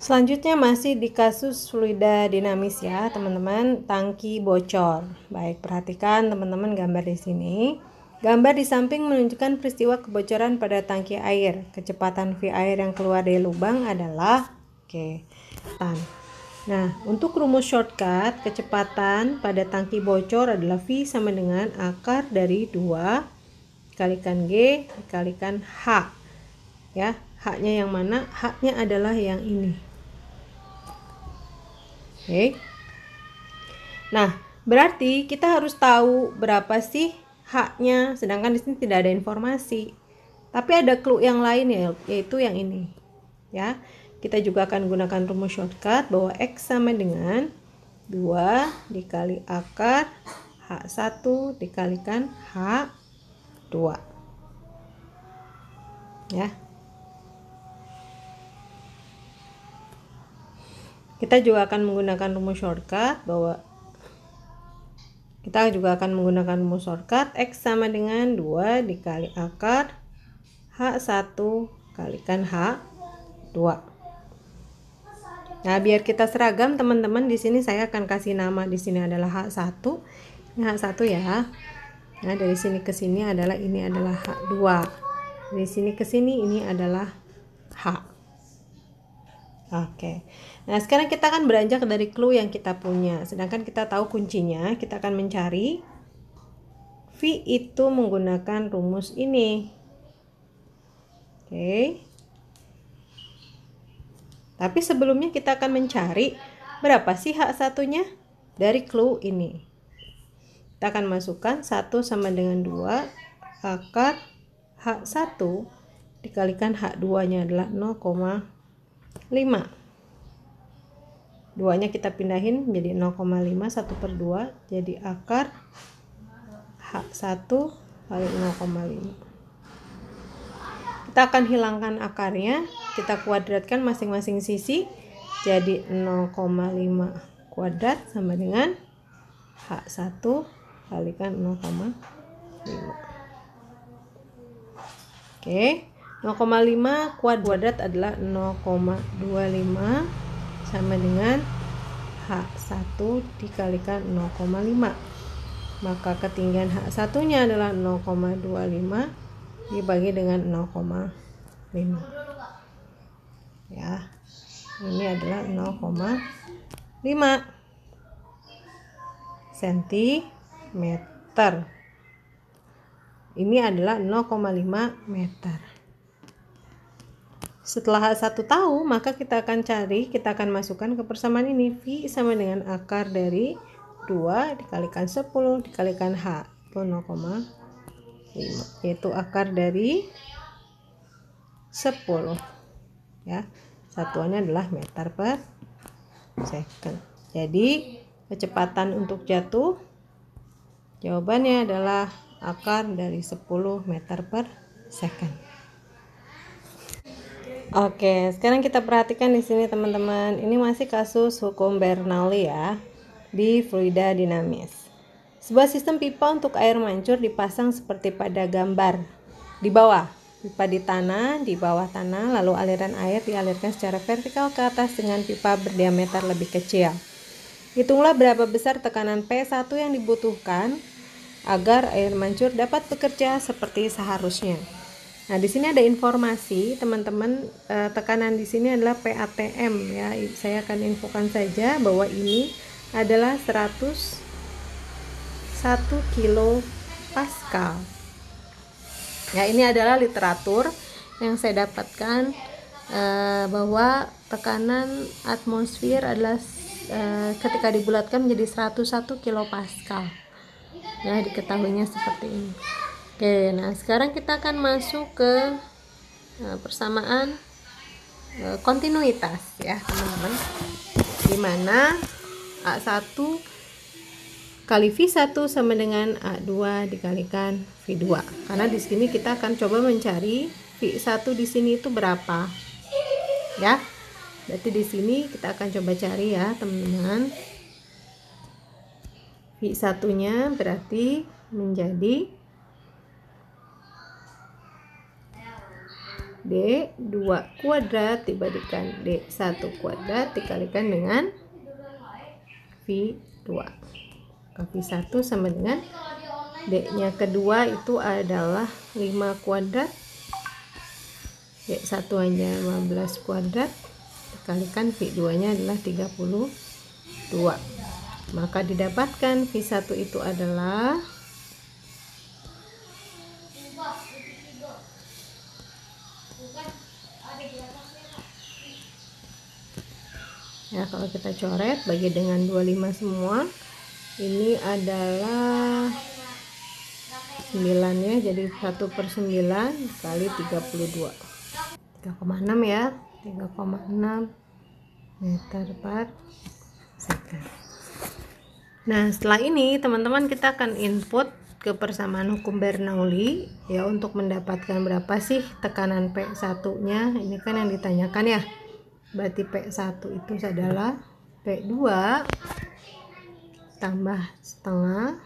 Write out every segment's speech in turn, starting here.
Selanjutnya masih di kasus fluida dinamis ya, teman-teman, tangki bocor. Baik, perhatikan teman-teman gambar di sini. Gambar di samping menunjukkan peristiwa kebocoran pada tangki air. Kecepatan V air yang keluar dari lubang adalah tan. Nah, untuk rumus shortcut, kecepatan pada tangki bocor adalah V sama dengan akar dari 2 dikalikan G dikalikan H. Ya, H-nya yang mana? H-nya adalah yang ini. Oke. Nah, berarti kita harus tahu berapa sih H-nya, sedangkan di sini tidak ada informasi. Tapi ada clue yang lain ya, yaitu yang ini. Ya. Kita juga akan gunakan rumus shortcut bahwa X sama dengan 2 dikali akar H1 dikalikan H2. Ya. Kita juga akan menggunakan rumus shortcut X sama dengan 2 dikali akar H1 kalikan H2. Nah, biar kita seragam teman-teman, di sini saya akan kasih nama, di sini adalah H1. Ini H1 ya. Nah, dari sini ke sini adalah H2. Dari sini ke sini ini adalah H. Oke. Nah, sekarang kita akan beranjak dari clue yang kita punya. Sedangkan kita tahu kuncinya, kita akan mencari V itu menggunakan rumus ini. Oke. Tapi sebelumnya kita akan mencari berapa sih H1-nya dari clue ini. Kita akan masukkan 1 sama dengan 2 akar H1 dikalikan H2-nya adalah 0,5. 2-nya kita pindahin menjadi 0,5, 1/2 jadi akar H1 kali 0,5. Kita akan hilangkan akarnya, kita kuadratkan masing-masing sisi jadi 0,5 kuadrat sama dengan H1 kalikan 0,5. Oke, 0,5 kuadrat adalah 0,25 sama dengan H1 dikalikan 0,5. Maka ketinggian H1-nya adalah 0,25 dibagi dengan 0,5. Ya. Ini adalah 0,5 cm. Ini adalah 0,5 meter. Setelah H1 tahu, maka kita akan masukkan ke persamaan ini. V sama dengan akar dari 2 dikalikan 10 dikalikan H, itu 0,5, yaitu akar dari 10. Ya, satuannya adalah meter per second. Jadi, kecepatan untuk jatuh, jawabannya adalah akar dari 10 meter per second. Oke, sekarang kita perhatikan di sini teman-teman. Ini masih kasus hukum Bernoulli ya, di fluida dinamis. Sebuah sistem pipa untuk air mancur dipasang seperti pada gambar di bawah. Pipa di tanah, di bawah tanah, lalu aliran air dialirkan secara vertikal ke atas dengan pipa berdiameter lebih kecil. Hitunglah berapa besar tekanan P1 yang dibutuhkan agar air mancur dapat bekerja seperti seharusnya. Nah, di sini ada informasi, teman-teman, tekanan di sini adalah PATM ya. Saya akan infokan saja bahwa ini adalah 101 kilo Pascal. Ya, ini adalah literatur yang saya dapatkan bahwa tekanan atmosfer adalah ketika dibulatkan menjadi 101 kilo Pascal. Ya, diketahuinya seperti ini. Oke, nah sekarang kita akan masuk ke persamaan kontinuitas ya teman-teman, dimana A1 kali V1 sama dengan A2 dikalikan V2. Karena di sini kita akan coba mencari V1 di sini itu berapa. Ya. Berarti di sini kita akan coba cari ya, teman-teman. V1-nya berarti menjadi D2 kuadrat dibandingkan D1 kuadrat dikalikan dengan V2. Maka V1 sama dengan D-nya kedua itu adalah 5 kuadrat, D1 hanya 15 kuadrat, dikalikan V2-nya adalah 32. Maka didapatkan V1 itu adalah ya, kalau kita coret bagi dengan 25 semua, ini adalah 9 ya, jadi 1/9 kali 32, 3,6 ya, 3,6 meter per second. Nah, setelah ini teman-teman kita akan input ke persamaan hukum Bernoulli ya, untuk mendapatkan berapa sih tekanan P1-nya. Ini kan yang ditanyakan ya. Berarti P1 itu adalah P2 tambah setengah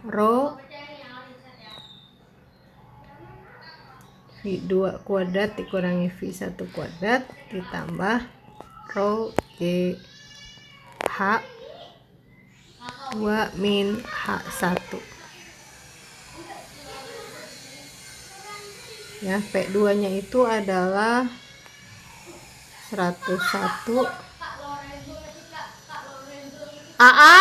rho V2 kuadrat dikurangi V1 kuadrat ditambah rho GH 2 min H1 ya. P2 nya itu adalah 101 AA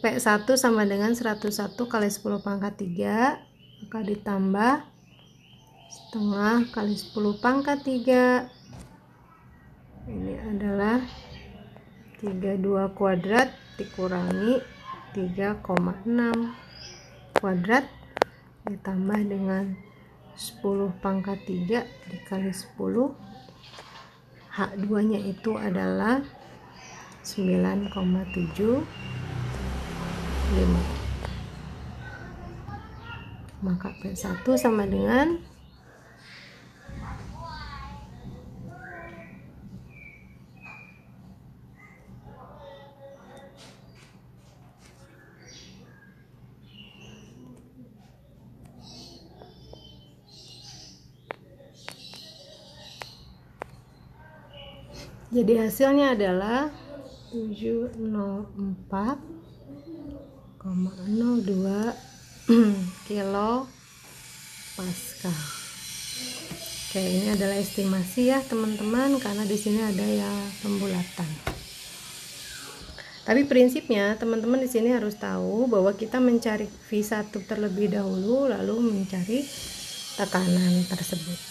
P1 sama dengan 101 kali 10 pangkat 3, maka ditambah setengah kali 10 pangkat 3, ini adalah 32 kuadrat dikurangi 3,6 kuadrat ditambah dengan 10 pangkat 3 dikali 10, H2 nya itu adalah 9,75, maka P1 sama dengan jadi hasilnya adalah 704,02 kilo Pascal. Oke, ini adalah estimasi ya teman-teman, karena di sini ada ya pembulatan. Tapi prinsipnya teman-teman di sini harus tahu bahwa kita mencari V1 terlebih dahulu, lalu mencari tekanan tersebut.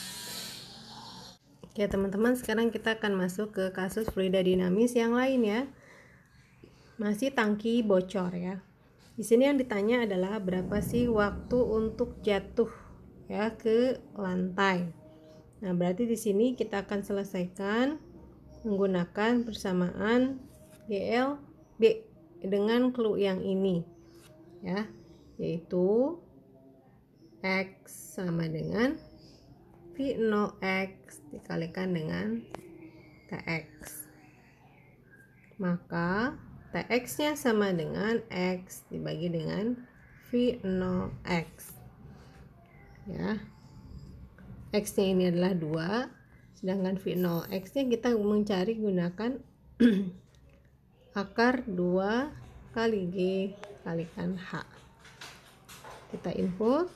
Oke teman-teman, sekarang kita akan masuk ke kasus fluida dinamis yang lain ya. Masih tangki bocor ya. Di sini yang ditanya adalah berapa sih waktu untuk jatuh ya ke lantai. Nah, berarti di sini kita akan selesaikan menggunakan persamaan GLD dengan clue yang ini ya, yaitu X sama dengan V0X dikalikan dengan TX. Maka TX nya sama dengan X dibagi dengan V0X ya. X nya ini adalah 2, sedangkan V0X nya kita mencari gunakan akar 2 kali G kalikan H. Kita input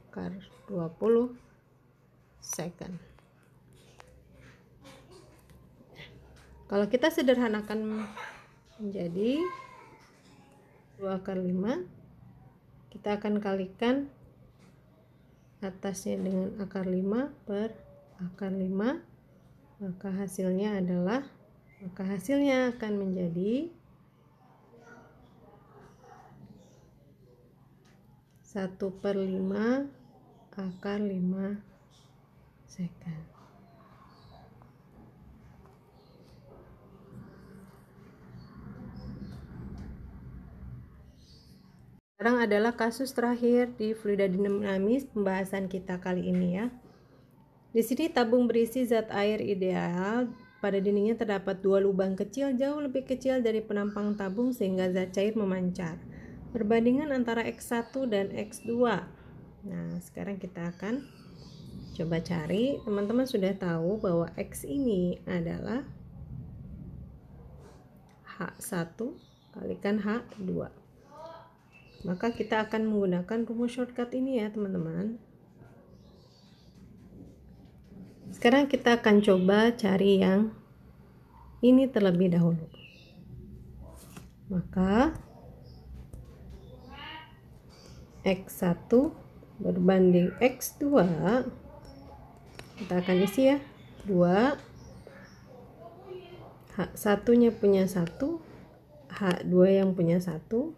akar 20 second. Kalau kita sederhanakan menjadi 2 akar 5, kita akan kalikan atasnya dengan akar 5 per akar 5, maka hasilnya akan menjadi 1/5 akar 5 second. Sekarang adalah kasus terakhir di fluida dinamis pembahasan kita kali ini ya. Di sini tabung berisi zat air ideal, pada dindingnya terdapat 2 lubang kecil jauh lebih kecil dari penampang tabung sehingga zat cair memancar. Perbandingan antara X1 dan X2. Nah, sekarang kita akan coba cari. Teman-teman sudah tahu bahwa X ini adalah H1 kalikan H2. Maka kita akan menggunakan rumus shortcut ini ya, teman-teman. Sekarang kita akan coba cari yang ini terlebih dahulu. Maka X1 berbanding X2, kita akan isi ya, 2, H1 nya punya 1, H2 yang punya 1, 2,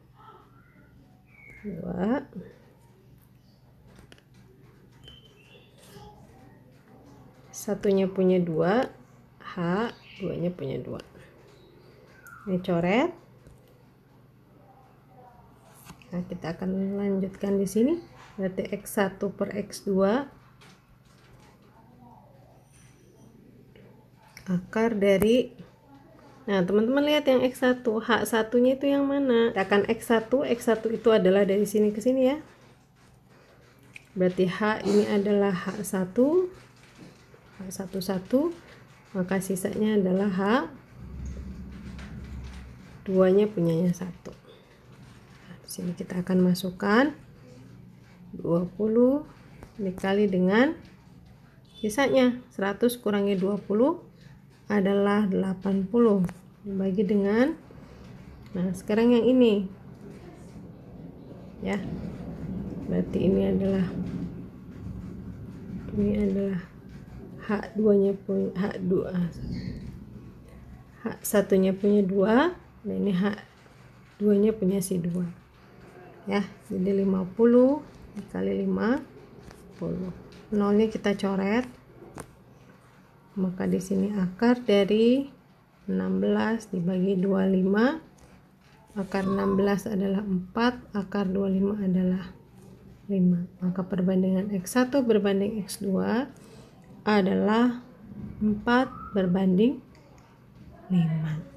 satunya punya 2, H2 nya punya 2. Ini coret. Nah, kita akan lanjutkan di sini. Berarti X1 per X2 akar dari, nah teman-teman lihat yang X1, H1 nya itu yang mana? Kita akan X1 itu adalah dari sini ke sini ya. Berarti H ini adalah H1 1, maka sisanya adalah H2 nya punyanya 1. Sini kita akan masukkan 20 dikali dengan sisanya 100 kurangi 20 adalah 80 dibagi dengan, nah sekarang yang ini ya, berarti ini adalah H2 nya punya H1 nya punya 2 dan ini H2 nya punya si 2 ya. Jadi 50 dikali 50, nolnya kita coret, maka di sini akar dari 16 dibagi 25, akar 16 adalah 4, akar 25 adalah 5. Maka perbandingan X1 berbanding X2 adalah 4 berbanding 5.